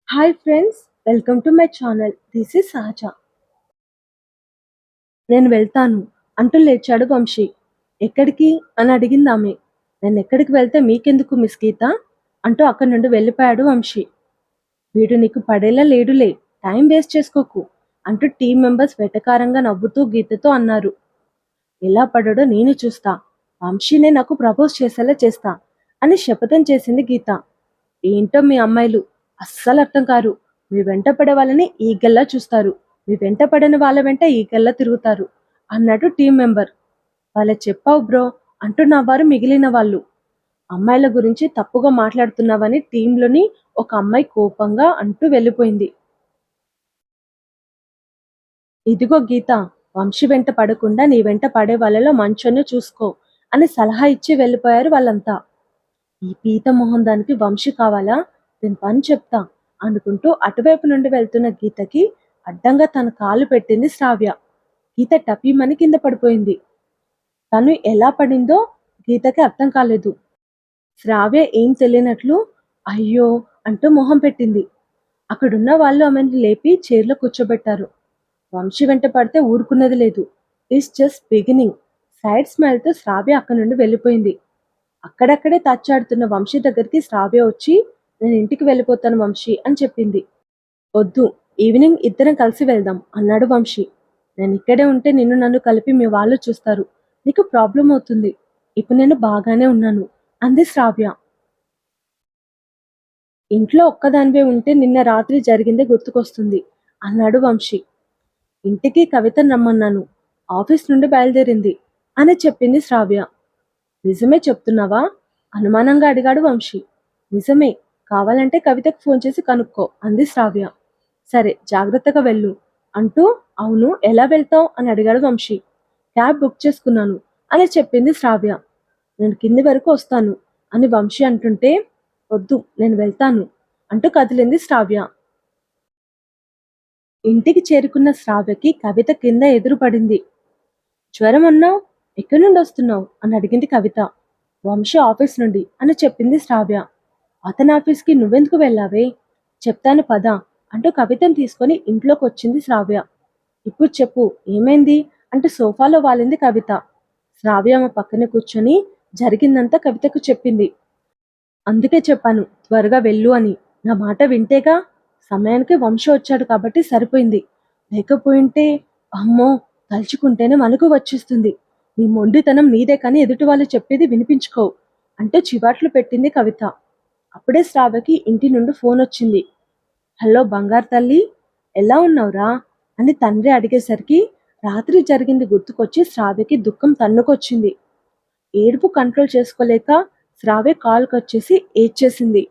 Hi friends, welcome to my channel. This is సహజ. నేను వెళ్తాను అంటూ లేచాడు వంశీ. ఎక్కడికి అని అడిగింది ఆమె. నేను ఎక్కడికి వెళ్తే మీకెందుకు మిస్ గీత అంటూ అక్కడి నుండి వెళ్ళిపోయాడు వంశీ. వీడు నీకు పడేలా లేడులే, టైం వేస్ట్ చేసుకోకు అంటూ టీం మెంబర్స్ వెటకారంగా నవ్వుతూ గీతతో అన్నారు. ఎలా పడడో నేను చూస్తా, వంశీనే నాకు ప్రపోజ్ చేసేలా చేస్తా అని శపథం చేసింది గీత. ఏంటో మీ అమ్మాయిలు అస్సలు అర్థం కారు. మీ వెంట పడే వాళ్ళని ఈగల్లా చూస్తారు, మీ వెంట పడని వాళ్ళ వెంట ఈగల్లా తిరుగుతారు అన్నాడు టీం మెంబర్. వాళ్ళ చెప్పావు బ్రో అంటూ నవ్వారు మిగిలిన వాళ్ళు. అమ్మాయిల గురించి తప్పుగా మాట్లాడుతున్నావని టీంలోని ఒక అమ్మాయి కోపంగా అంటూ వెళ్ళిపోయింది. ఇదిగో గీత, వంశీ వెంట పడకుండా నీ వెంట పడే వాళ్ళలో మంచోన్ని చూసుకో అని సలహా ఇచ్చి వెళ్ళిపోయారు వాళ్ళంతా. ఈ పీత మొహం దానికి వంశీ కావాలా, దీని పని చెప్తా అనుకుంటూ అటువైపు నుండి వెళ్తున్న గీతకి అడ్డంగా తన కాలు పెట్టింది శ్రావ్య. గీత టపీమని కింద పడిపోయింది. తను ఎలా పడిందో గీతకి అర్థం కాలేదు. శ్రావ్య ఏం తెలియనట్లు అయ్యో అంటూ మొహం పెట్టింది. అక్కడున్న వాళ్ళు ఆమెను లేపి చైర్లో కూర్చోబెట్టారు. వంశీ వెంట పడితే ఊరుకున్నది లేదు. It's just beginning. సైడ్ స్మైల్తో శ్రావ్య అక్కడి నుండి వెళ్ళిపోయింది. అక్కడక్కడే తచ్చాడుతున్న వంశీ దగ్గరికి శ్రావ్య వచ్చి, నేను ఇంటికి వెళ్ళిపోతాను వంశీ అని చెప్పింది. వద్దు, ఈవినింగ్ ఇద్దరం కలిసి వెళ్దాం అన్నాడు వంశీ. నేను ఇక్కడే ఉంటే నిన్ను నన్ను కలిపి మీ వాళ్ళు చూస్తారు, నీకు ప్రాబ్లం అవుతుంది. ఇప్పుడు నేను బాగానే ఉన్నాను అంది శ్రావ్య. ఇంట్లో ఒక్కదానివే ఉంటే నిన్న రాత్రి జరిగిందే గుర్తుకొస్తుంది అన్నాడు వంశీ. ఇంటికి కవితను రమ్మన్నాను, ఆఫీస్ నుండి బయలుదేరింది అని చెప్పింది శ్రావ్య. నిజమే చెప్తున్నావా అనుమానంగా అడిగాడు వంశీ. నిజమే, కావాలంటే కవితకు ఫోన్ చేసి కనుక్కో అంది శ్రావ్య. సరే, జాగ్రత్తగా వెళ్ళు అంటూ అవును ఎలా వెళ్తావు అని అడిగాడు వంశీ. క్యాబ్ బుక్ చేసుకున్నాను అని చెప్పింది శ్రావ్య. నేను కింది వరకు వస్తాను అని వంశీ అంటుంటే వద్దు నేను వెళ్తాను అంటూ కదిలింది శ్రావ్య. ఇంటికి చేరుకున్న శ్రావ్యకి కవిత కింద ఎదురుపడింది. జ్వరం అన్నావు, ఎక్కడి నుండి వస్తున్నావు అని అడిగింది కవిత. వంశీ ఆఫీస్ నుండి అని చెప్పింది శ్రావ్య. అతని ఆఫీస్కి నువ్వెందుకు వెళ్ళావే, చెప్తాను పద అంటూ కవితను తీసుకొని ఇంట్లోకి వచ్చింది శ్రావ్య. ఇప్పుడు చెప్పు ఏమైంది అంటూ సోఫాలో వాలింది కవిత. శ్రావ్య ఆమె పక్కన కూర్చొని జరిగిందంతా కవితకు చెప్పింది. అందుకే చెప్పాను త్వరగా వెళ్ళు అని, నా మాట వింటేగా. సమయానికి వంశీ వచ్చాడు కాబట్టి సరిపోయింది, లేకపోయింటే అమ్మో తలుచుకుంటేనే మనకు వచ్చేస్తుంది. నీ మొండితనం నీదే కానీ ఎదుటి వాళ్ళు చెప్పేది వినిపించుకో అంటూ చివాట్లు పెట్టింది కవిత. అప్పుడే శ్రావ్యకి ఇంటి నుండి ఫోన్ వచ్చింది. హలో బంగారు తల్లి, ఎలా ఉన్నావురా అని తండ్రి అడిగేసరికి రాత్రి జరిగింది గుర్తుకొచ్చి శ్రావ్యకి దుఃఖం తన్నుకొచ్చింది. ఏడుపు కంట్రోల్ చేసుకోలేక శ్రావ్య కాల్కి వచ్చేసి ఏడ్చేసింది.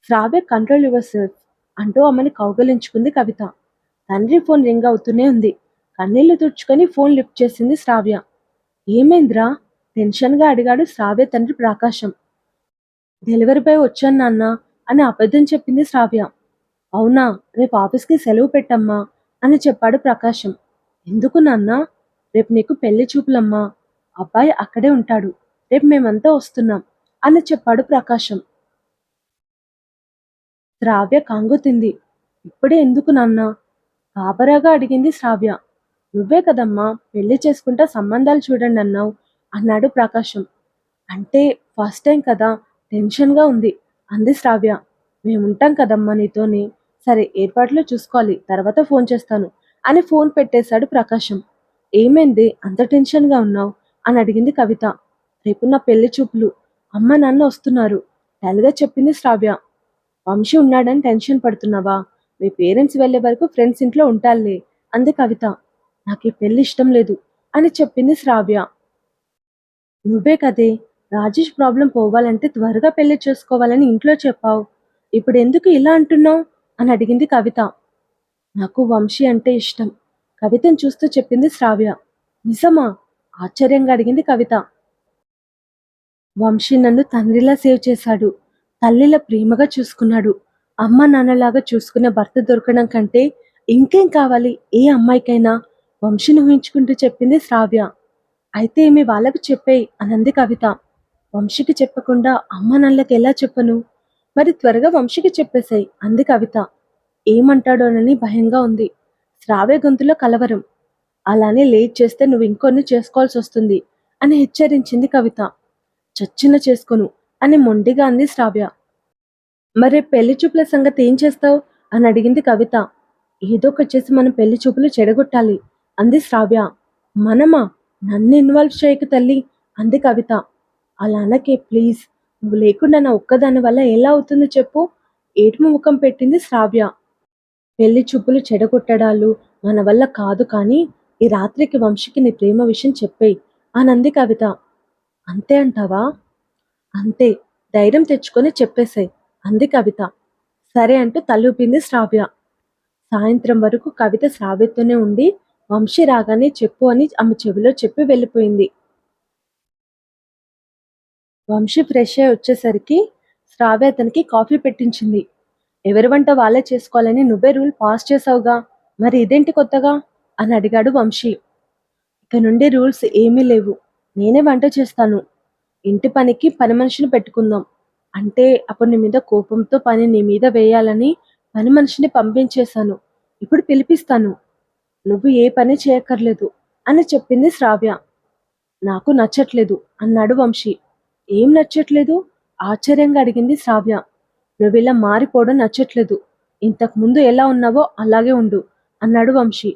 శ్రావ్య కంట్రోల్ యువర్ సెల్ఫ్ అంటూ ఆమెను కౌగలించుకుంది కవిత. తండ్రి ఫోన్ రింగ్ అవుతూనే ఉంది. కన్నీళ్లు తుడుచుకొని ఫోన్ లిఫ్ట్ చేసింది శ్రావ్య. ఏమైందిరా టెన్షన్గా అడిగాడు శ్రావ్య తండ్రి ప్రకాశం. డెలివరీ బాయ్ వచ్చాను నాన్న అని అబద్ధం చెప్పింది శ్రావ్య. అవునా, రేపు ఆఫీస్కి సెలవు పెట్టమ్మా అని చెప్పాడు ప్రకాశం. ఎందుకు నాన్న, రేపు నీకు పెళ్లి చూపులమ్మా, అబ్బాయి అక్కడే ఉంటాడు, రేపు మేమంతా వస్తున్నాం అని చెప్పాడు ప్రకాశం. శ్రావ్య కంగుతింది. ఇప్పుడే ఎందుకు నాన్న, గాబరాగా అడిగింది శ్రావ్య. నువ్వే కదమ్మా పెళ్లి చేసుకుంటా సంబంధాలు చూడండి అన్నావు అన్నాడు ప్రకాశం. అంటే ఫస్ట్ టైం కదా, టెన్షన్గా ఉంది అంది శ్రావ్య. మేముంటాం కదమ్మా నీతోని, సరే ఏర్పాట్లు చూసుకోవాలి, తర్వాత ఫోన్ చేస్తాను అని ఫోన్ పెట్టేశాడు ప్రకాశం. ఏమైంది అంత టెన్షన్గా ఉన్నావు అని అడిగింది కవిత. రేపు నా పెళ్లి చూపులు, అమ్మ నాన్న వస్తున్నారు డల్గా చెప్పింది శ్రావ్య. వంశీ ఉన్నాడని టెన్షన్ పడుతున్నావా, మీ పేరెంట్స్ వెళ్లే వరకు ఫ్రెండ్స్ ఇంట్లో ఉంటాలే అంది కవిత. నాకు ఈ పెళ్లి ఇష్టం లేదు అని చెప్పింది శ్రావ్య. నువ్వే కదే రాజేష్ ప్రాబ్లం పోవాలంటే త్వరగా పెళ్లి చేసుకోవాలని ఇంట్లో చెప్పావు, ఇప్పుడు ఎందుకు ఇలా అంటున్నావు అని అడిగింది కవిత. నాకు వంశీ అంటే ఇష్టం కవితను చూస్తూ చెప్పింది శ్రావ్య. నిజమా ఆశ్చర్యంగా అడిగింది కవిత. వంశీ నన్ను తండ్రిలా సేవ్ చేశాడు, తల్లిలా ప్రేమగా చూసుకున్నాడు. అమ్మ నాన్నలాగా చూసుకునే భర్త దొరకడం కంటే ఇంకేం కావాలి ఏ అమ్మాయికైనా, వంశీని ఊహించుకుంటూ చెప్పింది శ్రావ్య. అయితే మీ వాళ్ళకు చెప్పేయి అనంది కవిత. వంశీకి చెప్పకుండా అమ్మ నాన్నలకు ఎలా చెప్పను, మరి త్వరగా వంశీకి చెప్పేశాయి అంది కవిత. ఏమంటాడోనని భయంగా ఉంది. శ్రావ్య గొంతులో కలవరం. అలానే లేట్ చేస్తే నువ్వు ఇంకొన్ని చేసుకోవాల్సి వస్తుంది అని హెచ్చరించింది కవిత. చచ్చిన చేసుకోను అని మొండిగా అంది శ్రావ్య. మరి పెళ్లి చూపుల సంగతి ఏం చేస్తావు అని అడిగింది కవిత. ఏదో ఒకటి చేసి మనం పెళ్లి చూపులు చెడగొట్టాలి అంది శ్రావ్య. మనమా? నన్ను ఇన్వాల్వ్ చేయకు తల్లి అంది కవిత. అలా అనకే ప్లీజ్. నువ్వు లేకుండా నా ఒక్కదాని వల్ల ఎలా అవుతుందో చెప్పు. ఏడుపు ముఖం పెట్టింది శ్రావ్య. పెళ్లి చూపులు చెడగొట్టడాలు మన వల్ల కాదు కానీ ఈ రాత్రికి వంశీకి నీ ప్రేమ విషయం చెప్పేయి అనంది కవిత. అంతే అంటావా? అంతే. ధైర్యం తెచ్చుకొని చెప్పేశాయి అంది కవిత. సరే అంటూ తలూపింది శ్రావ్య. సాయంత్రం వరకు కవిత శ్రావ్యతోనే ఉండి వంశీ రాగానే చెప్పు అని ఆమె చెవిలో చెప్పి వెళ్ళిపోయింది. వంశీ ఫ్రెష్ అయి వచ్చేసరికి శ్రావ్య అతనికి కాఫీ పెట్టించింది. ఎవరి వంట వాళ్ళే చేసుకోవాలని నువ్వే రూల్ పాస్ చేసావుగా, మరి ఇదేంటి కొత్తగా అని అడిగాడు వంశీ. ఇక నుండి రూల్స్ ఏమీ లేవు. నేనే వంట చేస్తాను. ఇంటి పనికి పని మనిషిని పెట్టుకుందాం. అంటే అప్పుడు నీ మీద కోపంతో పని నీ మీద వేయాలని పని మనిషిని పంపించేశాను. ఇప్పుడు పిలిపిస్తాను. నువ్వు ఏ పని చేయక్కర్లేదు అని చెప్పింది శ్రావ్య. నాకు నచ్చట్లేదు అన్నాడు వంశీ. ఏం నచ్చట్లేదు? ఆశ్చర్యంగా అడిగింది శ్రావ్య. నువ్విలా మారిపోవడం నచ్చట్లేదు. ఇంతకు ముందు ఎలా ఉన్నావో అలాగే ఉండు అన్నాడు వంశీ.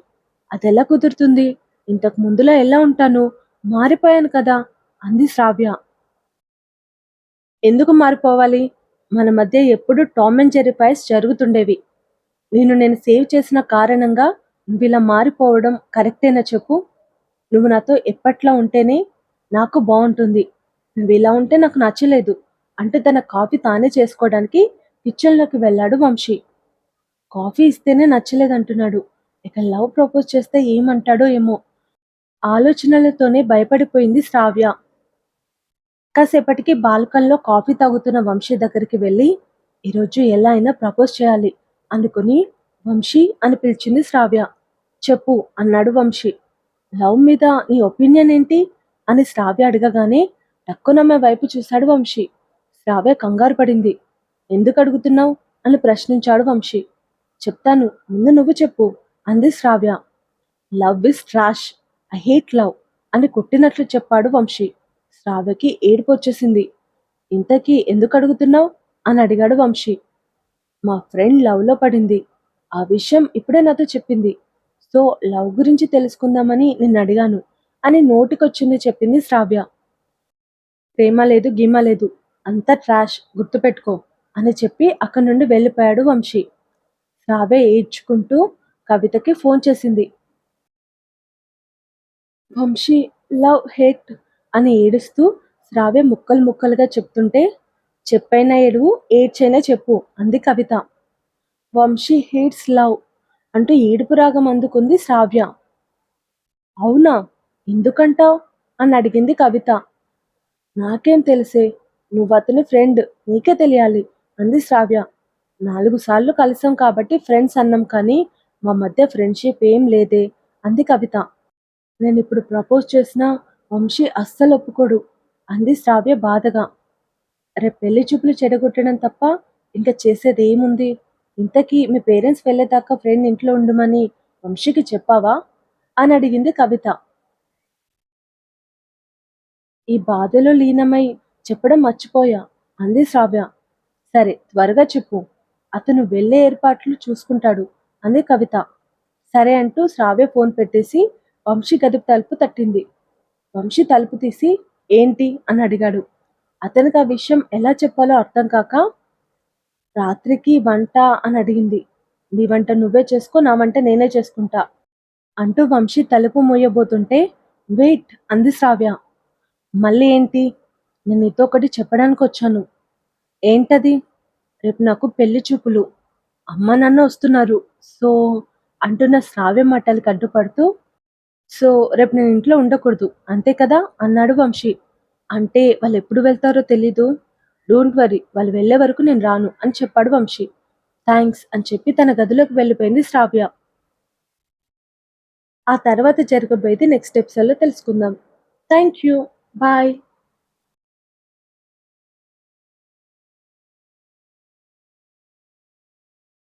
అదెలా కుదురుతుంది? ఇంతకు ముందులా ఎలా ఉంటాను? మారిపోయాను కదా అంది శ్రావ్య. ఎందుకు మారిపోవాలి? మన మధ్య ఎప్పుడు టామ్ అండ్ జెర్రీ ఫైట్స్ జరుగుతుండేవి. నేను సేవ్ చేసిన కారణంగా నువ్విలా మారిపోవడం కరెక్టేనా చెప్పు? నువ్వు నాతో ఎప్పట్లా ఉంటేనే నాకు బాగుంటుంది. నువ్వు ఇలా ఉంటే నాకు నచ్చలేదు అంటూ తన కాఫీ తానే చేసుకోవడానికి కిచెన్లోకి వెళ్ళాడు వంశీ. కాఫీ ఇస్తేనే నచ్చలేదంటున్నాడు. ఇక లవ్ ప్రపోజ్ చేస్తే ఏమంటాడో ఏమో ఆలోచనలతోనే భయపడిపోయింది శ్రావ్య. కాసేపటికి బాల్కన్లో కాఫీ తాగుతున్న వంశీ దగ్గరికి వెళ్ళి ఈరోజు ఎలా అయినా ప్రపోజ్ చేయాలి అనుకుని వంశీ అని పిలిచింది శ్రావ్య. చెప్పు అన్నాడు వంశీ. లవ్ మీద నీ ఒపీనియన్ ఏంటి అని శ్రావ్య అడగగానే టక్కునమ్మ వైపు చూశాడు వంశీ. శ్రావ్య కంగారు పడింది. ఎందుకు అడుగుతున్నావు అని ప్రశ్నించాడు వంశీ. చెప్తాను, ముందు నువ్వు చెప్పు అంది Shravya. Love is trash, I hate love అని కొట్టినట్లు చెప్పాడు వంశీ. శ్రావ్యకి ఏడుపు వచ్చేసింది. ఇంతకీ ఎందుకు అడుగుతున్నావు అని అడిగాడు వంశీ. మా ఫ్రెండ్ లవ్లో పడింది. ఆ విషయం ఇప్పుడే నాతో చెప్పింది. సో లవ్ గురించి తెలుసుకుందామని నిన్ను అడిగాను అని నోటికొచ్చింది చెప్పింది శ్రావ్య. ప్రేమ లేదు గీమ లేదు, అంతా ట్రాష్, గుర్తుపెట్టుకో అని చెప్పి అక్కడి నుండి వెళ్ళిపోయాడు వంశీ. శ్రావ్య ఏడ్చుకుంటూ కవితకి ఫోన్ చేసింది. వంశీ లవ్ హేట్ అని ఏడుస్తూ శ్రావ్య ముక్కలు ముక్కలుగా చెప్తుంటే చెప్పైనా ఏడువు ఏడ్చైనా చెప్పు అంది కవిత. వంశీ హేట్స్ లవ్ అంటూ ఏడుపు రాగం అందుకుంది శ్రావ్య. అవునా, ఎందుకంటావ్ అని అడిగింది కవిత. నాకేం తెలిసే, నువ్వు అతని ఫ్రెండ్, నీకే తెలియాలి అంది శ్రావ్య. 4 సార్లు కలిసాం కాబట్టి ఫ్రెండ్స్ అన్నాం కానీ మా మధ్య ఫ్రెండ్షిప్ ఏం లేదే అంది కవిత. నేను ఇప్పుడు ప్రపోజ్ చేసినా వంశీ అస్సలు ఒప్పుకోడు అంది శ్రావ్య బాధగా. రేపు పెళ్లి చూపులు చెడగొట్టడం తప్ప ఇంకా చేసేది ఏముంది? ఇంతకీ మీ పేరెంట్స్ వెళ్ళేదాకా ఫ్రెండ్ ఇంట్లో ఉండమని వంశీకి చెప్పావా అని అడిగింది కవిత. ఈ బాధలో లీనమై చెప్పడం మర్చిపోయా అంది శ్రావ్య. సరే త్వరగా చెప్పు, అతను వెళ్ళే ఏర్పాట్లు చూసుకుంటాడు అంది కవిత. సరే అంటూ శ్రావ్య ఫోన్ పెట్టేసి వంశీ గది తలుపు తట్టింది. వంశీ తలుపు తీసి ఏంటి అని అడిగాడు. అతనికి ఆ విషయం ఎలా చెప్పాలో అర్థం కాక రాత్రికి వంట అని అడిగింది. నీ వంట నువ్వే చేసుకో, నా వంట నేనే చేసుకుంటా అంటూ వంశీ తలుపు మూయబోతుంటే వెయిట్ అంది శ్రావ్య. మళ్ళీ ఏంటి? నేను నీతో ఒకటి చెప్పడానికి వచ్చాను. ఏంటది? రేపు నాకు పెళ్లి చూపులు. అమ్మ నాన్న వస్తున్నారు. సో అంటున్న శ్రావ్య మాటలకు అడ్డుపడుతూ సో రేపు నేను ఇంట్లో ఉండకూడదు అంతే కదా అన్నాడు వంశీ. అంటే వాళ్ళు ఎప్పుడు వెళ్తారో తెలీదు. డోంట్ వరీ, వాళ్ళు వెళ్ళే వరకు నేను రాను అని చెప్పాడు వంశీ. థ్యాంక్స్ అని చెప్పి తన గదిలోకి వెళ్ళిపోయింది శ్రావ్య. ఆ తర్వాత జరగబోయేది నెక్స్ట్ ఎపిసోడ్లో తెలుసుకుందాం. Thank you. బాయ్.